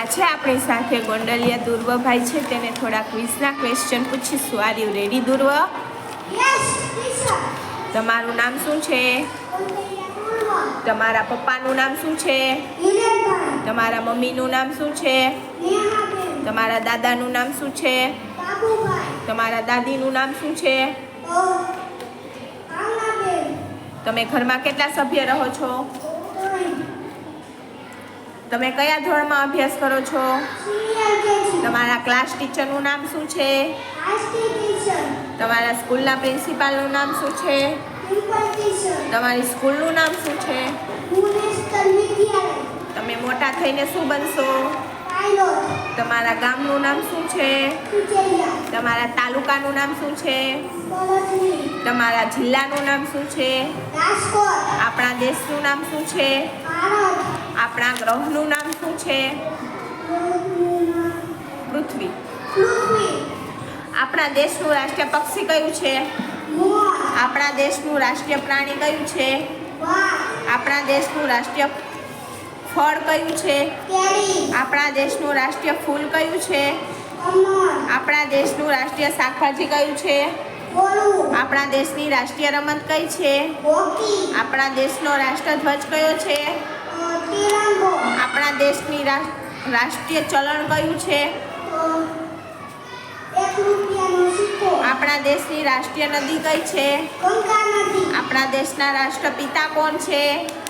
આજે આપણી સાથે ગોંડલિયા દુર્વભાઈ છે, તેને થોડા ક્વિઝના ક્વેશ્ચન પૂછીશું. Are you ready Dhruv? Yes teacher. તમારું નામ શું છે? તમારા પપ્પાનું નામ શું છે? હિરેનભાઈ. તમારા મમ્મીનું નામ શું છે? નેહાબેન. તમારા દાદાનું નામ શું છે? બાબુભાઈ. તમારા દાદીનું નામ શું છે? આંગણાબેન. તમે ઘરમાં કેટલા સભ્ય રહો છો? ત્રણ. તમે કયા ધોરણમાં અભ્યાસ કરો છો? Senior KG. તમારા ક્લાસ ટીચરનું નામ શું છે? આરતી ટીચર. તમારા સ્કૂલના પ્રિન્સિપાલનું નામ શું છે? ડિમ્પલ ટીચર. તમારી સ્કૂલનું નામ શું છે? ભુવનેશ્વર વિદ્યાલય. તમે મોટા થઈને શું બનશો? પાયલોટ. તમારા ગામનું નામ શું છે? કુચેરિયા. તમારા તાલુકાનું નામ શું છે? કોલથલી. તમારા જિલ્લાનું નામ શું છે? રાજકોટ. આપણા દેશનું નામ શું છે? ભારત. આપણા ગ્રહનું નામ શું છે? પૃથ્વી. પૃથ્વી. આપણા દેશનું રાષ્ટ્રીય પક્ષી કયું છે? મોર. આપણા દેશનું રાષ્ટ્રીય પ્રાણી કયું છે? વાઘ. આપણા દેશનું રાષ્ટ્રીય ફળ કયું છે? કેરી. આપણા દેશનું રાષ્ટ્રીય ફૂલ કયું છે? કમળ. આપણા દેશનું રાષ્ટ્રીય શાકભાજી કયું છે? કોળું. આપણા દેશની રાષ્ટ્રીય રમત કઈ છે? હોકી. આપણા દેશનો રાષ્ટ્રધ્વજ કયો છે? તિરંગો. આપણા દેશની રાષ્ટ્રીય ચલણ કયું છે? 1 રૂપિયાનો સિક્કો. આપણા દેશની રાષ્ટ્રીય નદી કઈ છે? ગંગા નદી. આપણા દેશના રાષ્ટ્રપિતા કોણ છે?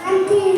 ગાંધી